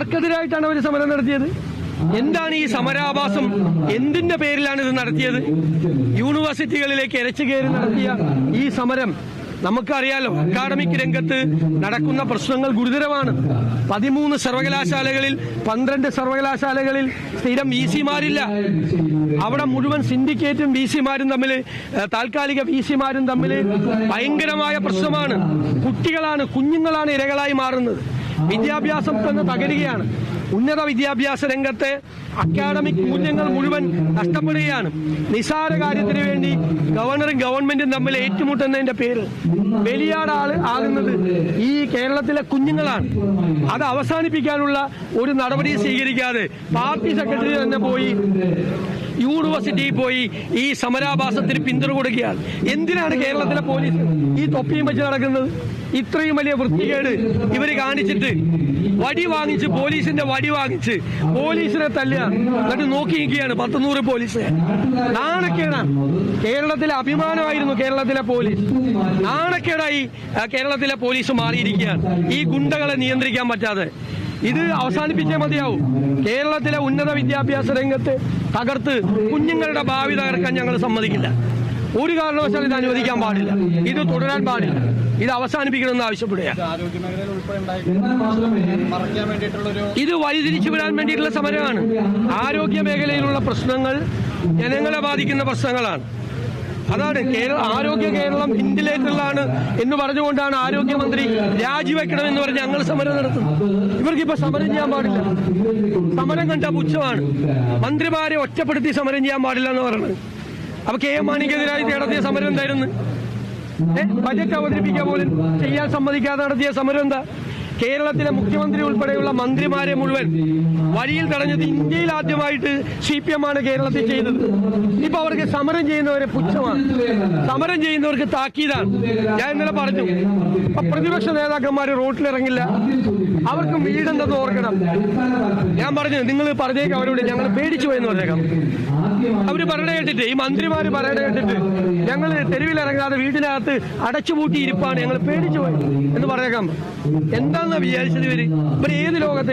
ആർക്കെതിരായിട്ടാണ് അവർ സമരം നടത്തിയത്? എന്താണ് ഈ സമരാഭാസം? എന്തിന്റെ പേരിലാണ് ഇത് നടത്തിയത്? യൂണിവേഴ്സിറ്റികളിലേക്ക് ഇരച്ചു കയറി നടത്തിയ ഈ സമരം നമുക്കറിയാലോ. അക്കാഡമിക് രംഗത്ത് നടക്കുന്ന പ്രശ്നങ്ങൾ ഗുരുതരമാണ്. 13 സർവകലാശാലകളിൽ 12 സർവകലാശാലകളിൽ സ്ഥിരം VC-മാരില്ല. അവിടെ മുഴുവൻ സിൻഡിക്കേറ്റും VC-മാരും തമ്മിൽ, താൽക്കാലിക VC-മാരും തമ്മിൽ ഭയങ്കരമായ പ്രശ്നമാണ്. കുഞ്ഞുങ്ങളാണ് ഇരകളായി മാറുന്നത്. വിദ്യാഭ്യാസം തന്നെ തകരുകയാണ്. ഉന്നത വിദ്യാഭ്യാസ രംഗത്തെ അക്കാഡമിക് മൂല്യങ്ങൾ മുഴുവൻ നഷ്ടപ്പെടുകയാണ്. നിസാര കാര്യത്തിന് വേണ്ടി ഗവർണറും ഗവൺമെന്റും തമ്മിൽ ഏറ്റുമുട്ടുന്നതിന്റെ പേരിൽ ആകുന്നത് ഈ കേരളത്തിലെ കുഞ്ഞുങ്ങളാണ്. അത് അവസാനിപ്പിക്കാനുള്ള ഒരു നടപടി സ്വീകരിക്കാതെ പാർട്ടി സെക്രട്ടറി തന്നെ പോയി യൂണിവേഴ്സിറ്റിയിൽ പോയി ഈ സമരാഭാസത്തിന് പിന്തുണ കൊടുക്കുകയാണ്. എന്തിനാണ് കേരളത്തിലെ പോലീസ് ഈ തൊപ്പിയും വെച്ച് നടക്കുന്നത്? ഇത്രയും വലിയ വൃത്തികേട് ഇവർ കാണിച്ചിട്ട് പോലീസിന്റെ വടി വാങ്ങിച്ച് പോലീസിനെ തല്ലുക, എന്നിട്ട് നോക്കി നിൽക്കുകയാണ് 100 പോലീസ്. നാണക്കേടാണ്. കേരളത്തിലെ അഭിമാനമായിരുന്നു കേരളത്തിലെ പോലീസ്. നാണക്കേടായി കേരളത്തിലെ പോലീസ് മാറിയിരിക്കുകയാണ് ഈ ഗുണ്ടകളെ നിയന്ത്രിക്കാൻ പറ്റാതെ. ഇത് അവസാനിപ്പിച്ചേ മതിയാവും. കേരളത്തിലെ ഉന്നത വിദ്യാഭ്യാസ രംഗത്ത് തകർത്ത് കുഞ്ഞുങ്ങളുടെ ഭാവി തകർക്കാൻ ഞങ്ങൾ സമ്മതിക്കില്ല. ഒരു കാരണവശാലും ഇത് അനുവദിക്കാൻ പാടില്ല. ഇത് തുടരാൻ പാടില്ല. ഇത് അവസാനിപ്പിക്കണമെന്ന് ആവശ്യപ്പെടുകയാണ്. ഇത് വഴിതിരിച്ചു വിടാൻ വേണ്ടിയിട്ടുള്ള സമരമാണ്. ആരോഗ്യ മേഖലയിലുള്ള പ്രശ്നങ്ങൾ ജനങ്ങളെ ബാധിക്കുന്ന പ്രശ്നങ്ങളാണ്. അതാണ് ആരോഗ്യ കേരളം വെന്റിലേറ്ററിലാണ് എന്ന് പറഞ്ഞുകൊണ്ടാണ് ആരോഗ്യമന്ത്രി രാജിവെക്കണമെന്ന് പറഞ്ഞ് ഞങ്ങൾ സമരം നടത്തുന്നത്. ഇവർക്കിപ്പോ സമരം ചെയ്യാൻ പാടില്ല. സമരം കണ്ട പുച്ഛമാണ്. മന്ത്രിമാരെ ഒറ്റപ്പെടുത്തി സമരം ചെയ്യാൻ പാടില്ല എന്ന് പറയുന്നത്. അപ്പൊ KM മാണിക്കെതിരായി നടത്തിയ സമരം എന്തായിരുന്നു? ബജറ്റ് അവതരിപ്പിക്കാൻ പോലും ചെയ്യാൻ സമ്മതിക്കാതെ നടത്തിയ സമരം എന്താ? കേരളത്തിലെ മുഖ്യമന്ത്രി ഉൾപ്പെടെയുള്ള മന്ത്രിമാരെ മുഴുവൻ വഴിയിൽ തടഞ്ഞത് ഇന്ത്യയിൽ ആദ്യമായിട്ട് CPM ആണ് കേരളത്തിൽ ചെയ്തത്. ഇപ്പൊ അവർക്ക് സമരം ചെയ്യുന്നവരെ പുച്ഛമാണ്, സമരം ചെയ്യുന്നവർക്ക് താക്കീതാണ്. ഞാൻ ഇന്നലെ പറഞ്ഞു, പ്രതിപക്ഷ നേതാക്കന്മാർ റോട്ടിലിറങ്ങില്ല, അവർക്കും വീടുണ്ടെന്ന് ഓർക്കണം. ഞാൻ പറഞ്ഞു, നിങ്ങൾ പറഞ്ഞേക്കാം അവരോട്, ഞങ്ങൾ പേടിച്ചു പോയെന്ന് പറഞ്ഞേക്കാം. അവര് പറയണ കേട്ടിട്ട്, ഈ മന്ത്രിമാര് പറയണ കേട്ടിട്ട് ഞങ്ങൾ തെരുവിലിറങ്ങാതെ വീട്ടിനകത്ത് അടച്ചുപൂട്ടി ഇരിപ്പാണ്, ഞങ്ങൾ പേടിച്ചു പോയി എന്ന് പറഞ്ഞേക്കാം. എന്താണെന്നാ വിചാരിച്ചത് ഇവര്? ഏത് ലോകത്ത്